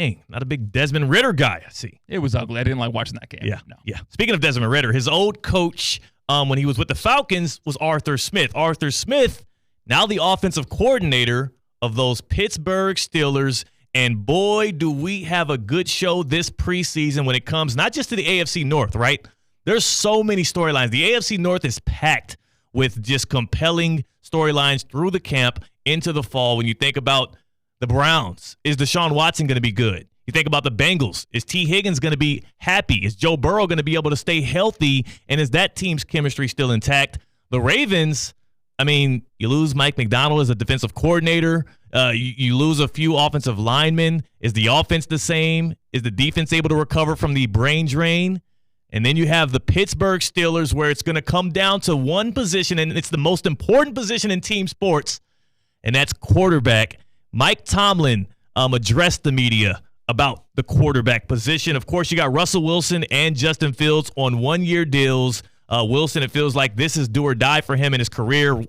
Dang, not a big Desmond Ridder guy, I see. It was ugly. I didn't like watching that game. Yeah, No. yeah. Speaking of Desmond Ridder, his old coach when he was with the Falcons was Arthur Smith. Arthur Smith, now the offensive coordinator of those Pittsburgh Steelers. And boy, do we have a good show this preseason when it comes not just to the AFC North, right? There's so many storylines. The AFC North is packed with just compelling storylines through the camp into the fall. When you think about the Browns, is Deshaun Watson going to be good? You think about the Bengals, is T. Higgins going to be happy? Is Joe Burrow going to be able to stay healthy? And is that team's chemistry still intact? The Ravens, I mean, you lose Mike McDonald as a defensive coordinator. You lose a few offensive linemen. Is the offense the same? Is the defense able to recover from the brain drain? And then you have the Pittsburgh Steelers, where it's going to come down to one position, and it's the most important position in team sports, and that's quarterback. Mike Tomlin addressed the media about the quarterback position. Of course, you got Russell Wilson and Justin Fields on one-year deals. Wilson, it feels like this is do or die for him in his career.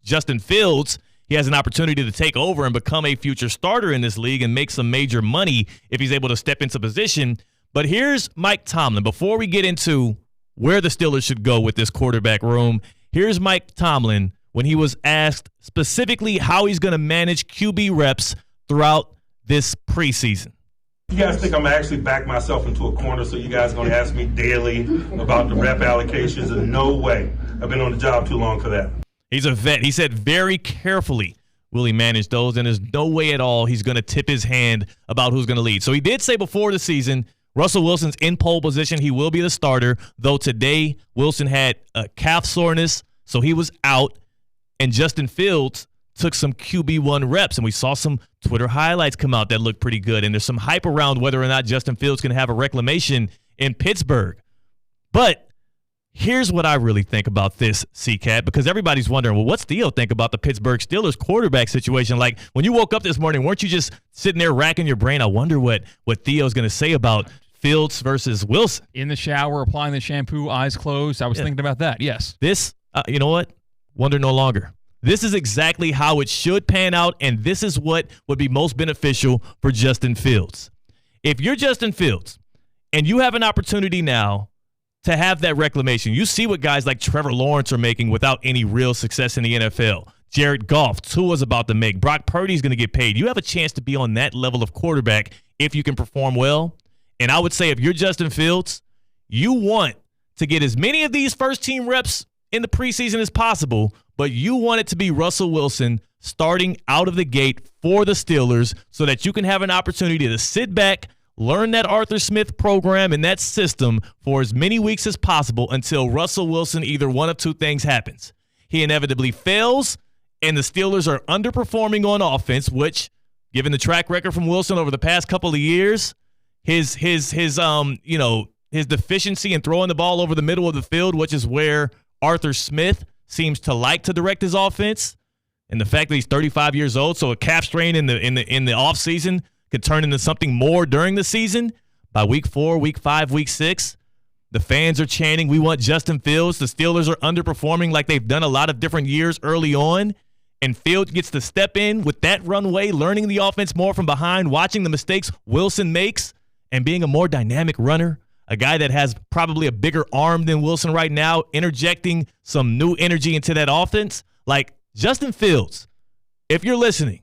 Justin Fields, he has an opportunity to take over and become a future starter in this league and make some major money if he's able to step into position. But here's Mike Tomlin. Before we get into where the Steelers should go with this quarterback room, here's Mike Tomlin when he was asked specifically how he's going to manage QB reps throughout this preseason. You guys think I'm actually back myself into a corner, so you guys are going to ask me daily about the rep allocations? And no way. I've been on the job too long for that. He's a vet. He said very carefully will he manage those, and there's no way at all he's going to tip his hand about who's going to lead. So he did say before the season, Russell Wilson's in pole position. He will be the starter, though today Wilson had a calf soreness, so he was out, and Justin Fields took some QB1 reps, and we saw some Twitter highlights come out that looked pretty good, and there's some hype around whether or not Justin Fields can have a reclamation in Pittsburgh. But here's what I really think about this, C-Cat, because everybody's wondering, well, what's Theo think about the Pittsburgh Steelers quarterback situation? Like, when you woke up this morning, weren't you just sitting there racking your brain? I wonder what Theo's going to say about Fields versus Wilson. In the shower, applying the shampoo, eyes closed. I was thinking about that, yes. This, you know what? Wonder no longer. This is exactly how it should pan out, and this is what would be most beneficial for Justin Fields. If you're Justin Fields and you have an opportunity now to have that reclamation, you see what guys like Trevor Lawrence are making without any real success in the NFL. Jared Goff, Tua's about to make. Brock Purdy's going to get paid. You have a chance to be on that level of quarterback if you can perform well. And I would say if you're Justin Fields, you want to get as many of these first-team reps in the preseason as possible, but you want it to be Russell Wilson starting out of the gate for the Steelers so that you can have an opportunity to sit back, learn that Arthur Smith program and that system for as many weeks as possible until Russell Wilson, either one of two things happens. He inevitably fails, and the Steelers are underperforming on offense, which, given the track record from Wilson over the past couple of years, his deficiency in throwing the ball over the middle of the field, which is where Arthur Smith seems to like to direct his offense, and the fact that he's 35 years old, so a calf strain in the offseason could turn into something more during the season. By week 4, week 5, week 6, the fans are chanting, we want Justin Fields. The Steelers are underperforming like they've done a lot of different years early on, and Fields gets to step in with that runway, learning the offense more from behind, watching the mistakes Wilson makes, and being a more dynamic runner, a guy that has probably a bigger arm than Wilson right now, interjecting some new energy into that offense. Like, Justin Fields, if you're listening,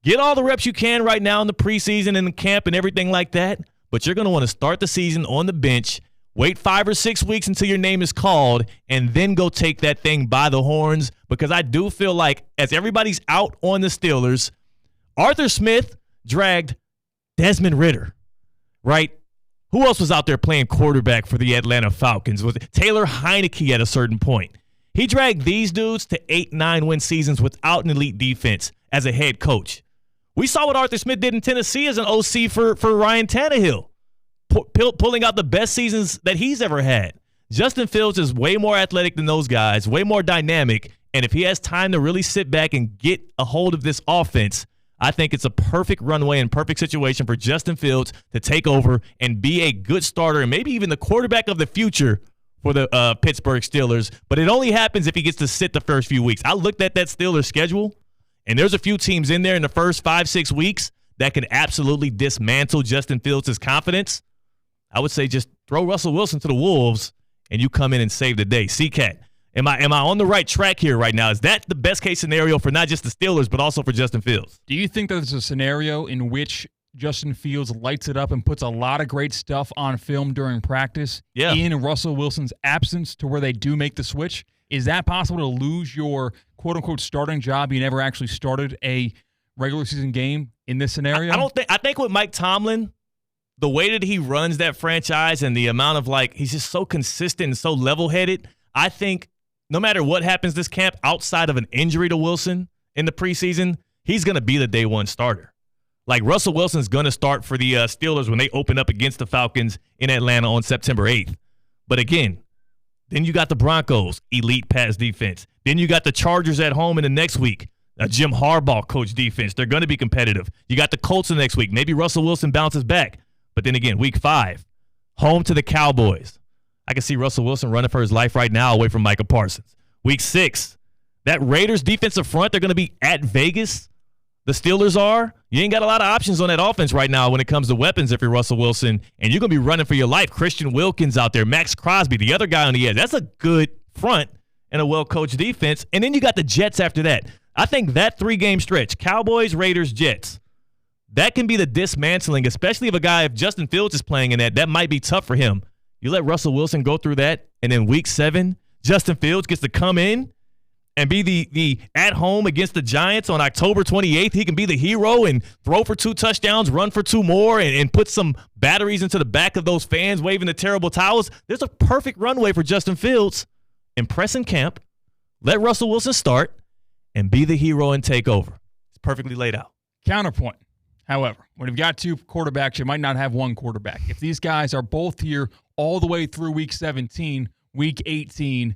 get all the reps you can right now in the preseason and the camp and everything like that, but you're going to want to start the season on the bench, wait 5 or 6 weeks until your name is called, and then go take that thing by the horns, because I do feel like as everybody's out on the Steelers, Arthur Smith dragged Desmond Ridder, right? Who else was out there playing quarterback for the Atlanta Falcons? Was it Taylor Heineke at a certain point? He dragged these dudes to 8-9 win seasons without an elite defense as a head coach. We saw what Arthur Smith did in Tennessee as an OC for Ryan Tannehill, pulling out the best seasons that he's ever had. Justin Fields is way more athletic than those guys, way more dynamic, and if he has time to really sit back and get a hold of this offense, I think it's a perfect runway and perfect situation for Justin Fields to take over and be a good starter and maybe even the quarterback of the future for the Pittsburgh Steelers. But it only happens if he gets to sit the first few weeks. I looked at that Steelers schedule, and there's a few teams in there in the first 5-6 weeks that can absolutely dismantle Justin Fields' confidence, I would say just throw Russell Wilson to the Wolves and you come in and save the day. C-Cat, am I on the right track here right now? Is that the best case scenario for not just the Steelers but also for Justin Fields? Do you think there's a scenario in which Justin Fields lights it up and puts a lot of great stuff on film during practice in Russell Wilson's absence to where they do make the switch? Is that possible to lose your quote-unquote starting job? You never actually started a regular season game in this scenario? I think with Mike Tomlin, the way that he runs that franchise and the amount of he's just so consistent and so level-headed, I think no matter what happens this camp outside of an injury to Wilson in the preseason, he's going to be the day one starter. Like Russell Wilson's going to start for the Steelers when they open up against the Falcons in Atlanta on September 8th. But again, then you got the Broncos, elite pass defense. Then you got the Chargers at home in the next week, a Jim Harbaugh coach defense. They're going to be competitive. You got the Colts the next week. Maybe Russell Wilson bounces back. But then again, week 5, home to the Cowboys. I can see Russell Wilson running for his life right now away from Micah Parsons. Week 6, that Raiders defensive front, they're going to be at Vegas. The Steelers are. You ain't got a lot of options on that offense right now when it comes to weapons if you're Russell Wilson, and you're going to be running for your life. Christian Wilkins out there, Max Crosby, the other guy on the edge. That's a good front and a well-coached defense. And then you got the Jets after that. I think that 3-game stretch, Cowboys, Raiders, Jets, that can be the dismantling, especially if Justin Fields is playing in that might be tough for him. You let Russell Wilson go through that, and then week 7, Justin Fields gets to come in and be the at home against the Giants on October 28th. He can be the hero and throw for 2 touchdowns, run for 2 more, and put some batteries into the back of those fans waving the terrible towels. There's a perfect runway for Justin Fields. Impress in camp, let Russell Wilson start, and be the hero and take over. It's perfectly laid out. Counterpoint. However, when you've got 2 quarterbacks, you might not have 1 quarterback. If these guys are both here all the way through week 17, week 18,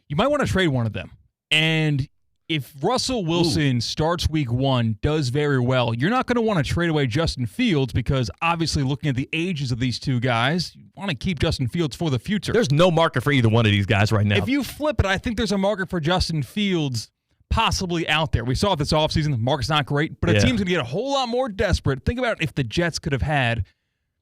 you might want to trade one of them. And if Russell Wilson starts week 1, does very well, you're not going to want to trade away Justin Fields because obviously looking at the ages of these 2 guys, you want to keep Justin Fields for the future. There's no market for either one of these guys right now. If you flip it, I think there's a market for Justin Fields possibly out there. We saw it this offseason. The market's not great, but a team's going to get a whole lot more desperate. Think about if the Jets could have had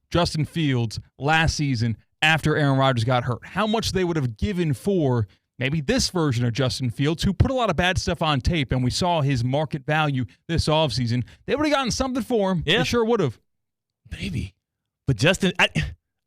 Justin Fields last season after Aaron Rodgers got hurt. How much they would have given for maybe this version of Justin Fields, who put a lot of bad stuff on tape, and we saw his market value this offseason. They would have gotten something for him. Yeah. They sure would have. Maybe. But Justin, I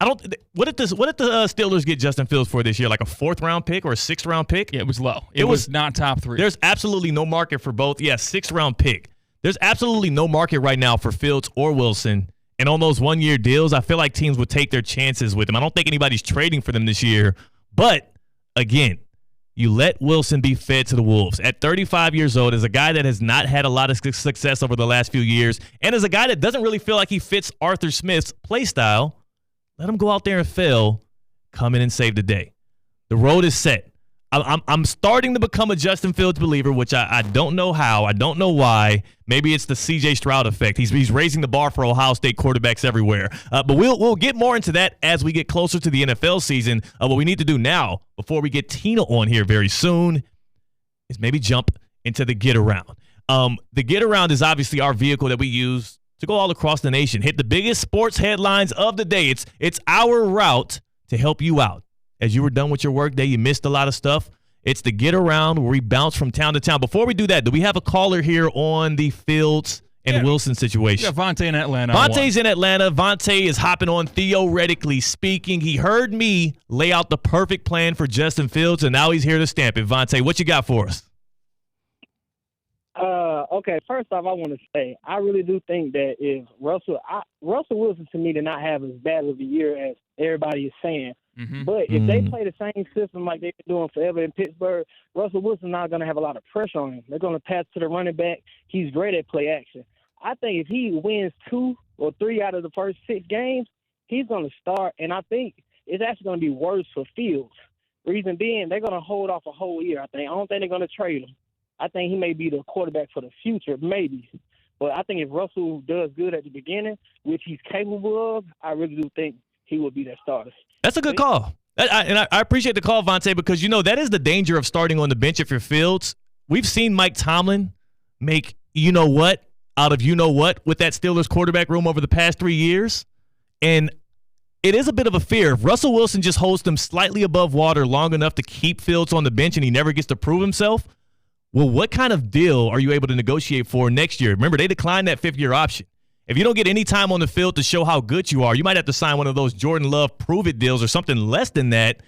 don't. What did the Steelers get Justin Fields for this year? Like a 4th-round pick or a 6th-round pick? Yeah, it was low. It was not top 3. There's absolutely no market for both. Yeah, 6th-round pick. There's absolutely no market right now for Fields or Wilson. And on those 1-year deals, I feel like teams would take their chances with them. I don't think anybody's trading for them this year. But again, you let Wilson be fed to the Wolves. At 35 years old, as a guy that has not had a lot of success over the last few years, and as a guy that doesn't really feel like he fits Arthur Smith's play style, let him go out there and fail, come in and save the day. The road is set. I'm starting to become a Justin Fields believer, which I don't know how. I don't know why. Maybe it's the C.J. Stroud effect. He's raising the bar for Ohio State quarterbacks everywhere. But we'll get more into that as we get closer to the NFL season. What we need to do now, before we get Tina on here very soon, is maybe jump into the Get Around. The Get Around is obviously our vehicle that we use to go all across the nation, hit the biggest sports headlines of the day. It's our route to help you out. As you were done with your workday, you missed a lot of stuff. It's the Get Around where we bounce from town to town. Before we do that, do we have a caller here on the Fields and Wilson situation? Yeah, Vontae in Atlanta. Vontae's in Atlanta. Vontae is hopping on, theoretically speaking. He heard me lay out the perfect plan for Justin Fields, and now he's here to stamp it. Vontae, what you got for us? Okay, first off, I want to say I really do think that if Russell Wilson to me did not have as bad of a year as everybody is saying. Mm-hmm. But if they play the same system like they've been doing forever in Pittsburgh, Russell Wilson's not going to have a lot of pressure on him. They're going to pass to the running back. He's great at play action. I think if he wins 2 or 3 out of the first 6 games, he's going to start, and I think it's actually going to be worse for Fields. Reason being, they're going to hold off a whole year, I think. I don't think they're going to trade him. I think he may be the quarterback for the future, maybe. But I think if Russell does good at the beginning, which he's capable of, I really do think he will be their starter. That's a good call. I appreciate the call, Vontae, because, that is the danger of starting on the bench if you're Fields. We've seen Mike Tomlin make, out of you-know-what with that Steelers quarterback room over the past 3 years. And it is a bit of a fear. If Russell Wilson just holds them slightly above water long enough to keep Fields on the bench and he never gets to prove himself, well, what kind of deal are you able to negotiate for next year? Remember, they declined that fifth-year option. If you don't get any time on the field to show how good you are, you might have to sign one of those Jordan Love prove-it deals or something less than that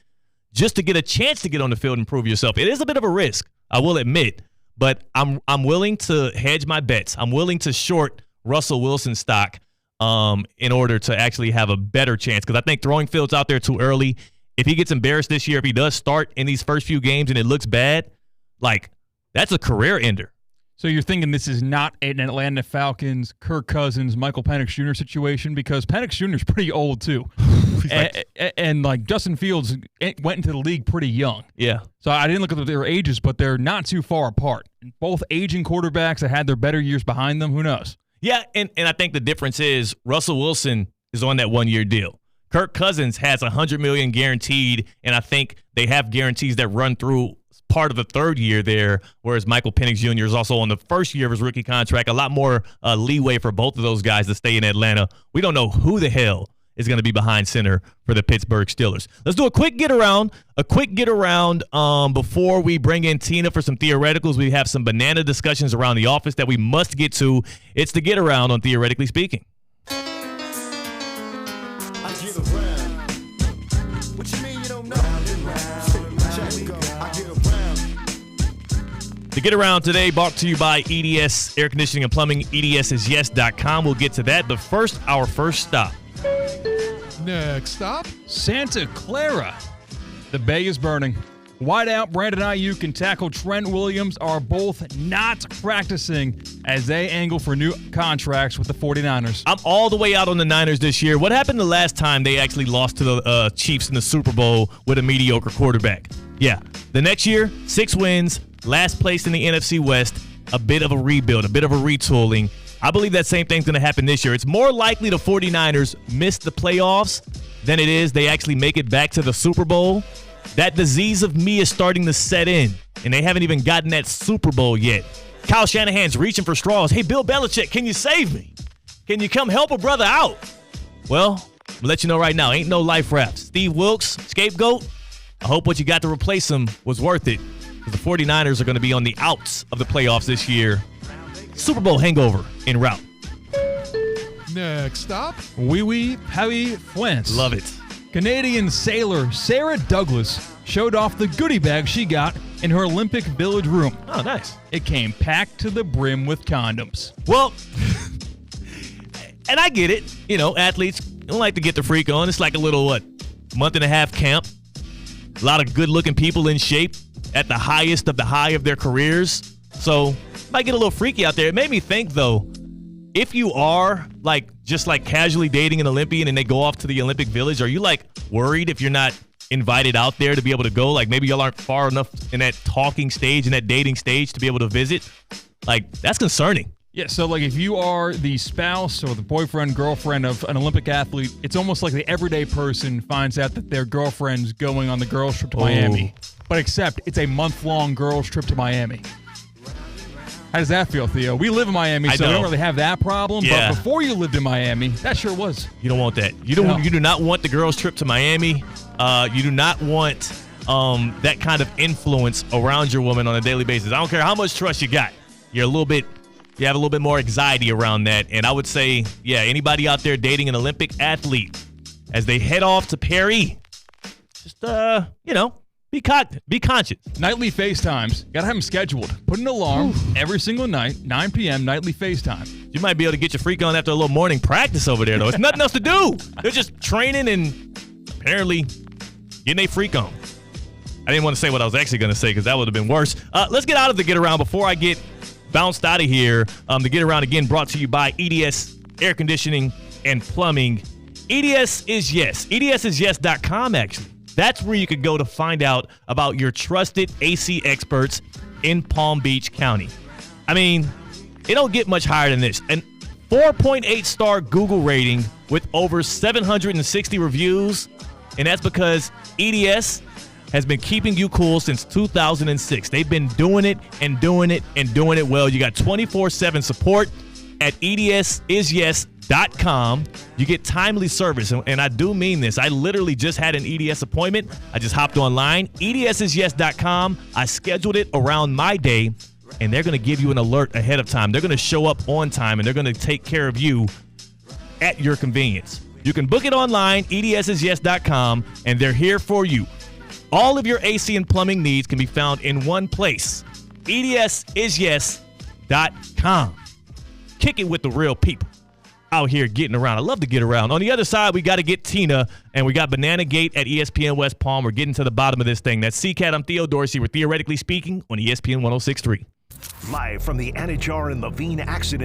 just to get a chance to get on the field and prove yourself. It is a bit of a risk, I will admit, but I'm willing to hedge my bets. I'm willing to short Russell Wilson stock in order to actually have a better chance, because I think throwing Fields out there too early, if he gets embarrassed this year, if he does start in these first few games and it looks bad, like, that's a career ender. So you're thinking this is not an Atlanta Falcons, Kirk Cousins, Michael Penix Jr. situation, because Penix Jr. is pretty old too. and Justin Fields went into the league pretty young. Yeah. So I didn't look at their ages, but they're not too far apart. Both aging quarterbacks that had their better years behind them. Who knows? Yeah, and I think the difference is Russell Wilson is on that one-year deal. Kirk Cousins has $100 million guaranteed, and I think they have guarantees that run through part of the third year there, whereas Michael Penix Jr. is also on the first year of his rookie contract. A lot more leeway for both of those guys to stay in Atlanta. We don't know who the hell is going to be behind center for the Pittsburgh Steelers. Let's do a quick get around. Before we bring in Tina for some theoreticals. We have some banana discussions around the office that we must get to. It's the get around on Theoretically Speaking. The Get Around today brought to you by EDS Air Conditioning and Plumbing, EDSisyes.com. We'll get to that, but first, our first stop. Next stop, Santa Clara. The Bay is burning. Wideout Brandon Ayuk and tackle Trent Williams are both not practicing as they angle for new contracts with the 49ers. I'm all the way out on the Niners this year. What happened the last time they actually lost to the Chiefs in the Super Bowl with a mediocre quarterback? Yeah, the next year, 6 wins, last place in the NFC West, a bit of a rebuild, a bit of a retooling. I believe that same thing's going to happen this year. It's more likely the 49ers miss the playoffs than it is they actually make it back to the Super Bowl. That disease of me is starting to set in, and they haven't even gotten that Super Bowl yet. Kyle Shanahan's reaching for straws. Hey, Bill Belichick, can you save me? Can you come help a brother out? Well, I'll let you know right now, ain't no life raft. Steve Wilkes, scapegoat, I hope what you got to replace him was worth it, because the 49ers are going to be on the outs of the playoffs this year. Super Bowl hangover en route. next stop, Wee Harry Fuentes. Love it. Canadian sailor Sarah Douglas showed off the goodie bag she got in her Olympic Village room. Oh, nice. It came packed to the brim with condoms. Well, and I get it. You know, athletes don't like to get the freak on. It's like a little, month and a half camp. A lot of good-looking people in shape at the highest of the high of their careers. So, might get a little freaky out there. It made me think, though, if you are, just casually dating an Olympian and they go off to the Olympic Village, are you, worried if you're not invited out there to be able to go? Maybe y'all aren't far enough in that talking stage, in that dating stage to be able to visit? That's concerning. Yeah, so if you are the spouse or the boyfriend, girlfriend of an Olympic athlete, it's almost like the everyday person finds out that their girlfriend's going on the girls' trip to Miami. But except it's a month-long girls' trip to Miami. How does that feel, Theo? We live in Miami, so we don't really have that problem. Yeah. But before you lived in Miami, that sure was. You don't want that. You do not want the girls' trip to Miami. You do not want that kind of influence around your woman on a daily basis. I don't care how much trust you got. You have a little bit more anxiety around that. And I would say, anybody out there dating an Olympic athlete, as they head off to Paris, just, be conscious. Nightly FaceTimes. Got to have them scheduled. Put an alarm every single night, 9 p.m., nightly FaceTime. You might be able to get your freak on after a little morning practice over there, though. It's nothing else to do. They're just training and apparently getting a freak on. I didn't want to say what I was actually going to say because that would have been worse. Let's get out of the get around before I get bounced out of here. The get around again brought to you by EDS Air Conditioning and Plumbing. EDS is yes. EDSisyes.com, actually. That's where you could go to find out about your trusted AC experts in Palm Beach County. I mean, it don't get much higher than this. An 4.8-star Google rating with over 760 reviews, and that's because EDS has been keeping you cool since 2006. They've been doing it and doing it and doing it well. You got 24/7 support at edsisyes.com. You get timely service, and I do mean this. I literally just had an EDS appointment. I just hopped online, edsisyes.com. I scheduled it around my day, and they're going to give you an alert ahead of time. They're going to show up on time, and they're going to take care of you at your convenience. You can book it online, edsisyes.com, and they're here for you. All of your AC and plumbing needs can be found in one place, edsisyes.com. Kick it with the real people out here getting around. I love to get around. On the other side, we got to get Tina, and we got Banana Gate at ESPN West Palm. We're getting to the bottom of this thing. That's CCAT. I'm Theo Dorsey. We're Theoretically Speaking on ESPN 106.3. Live from the Anajar and Levine Accident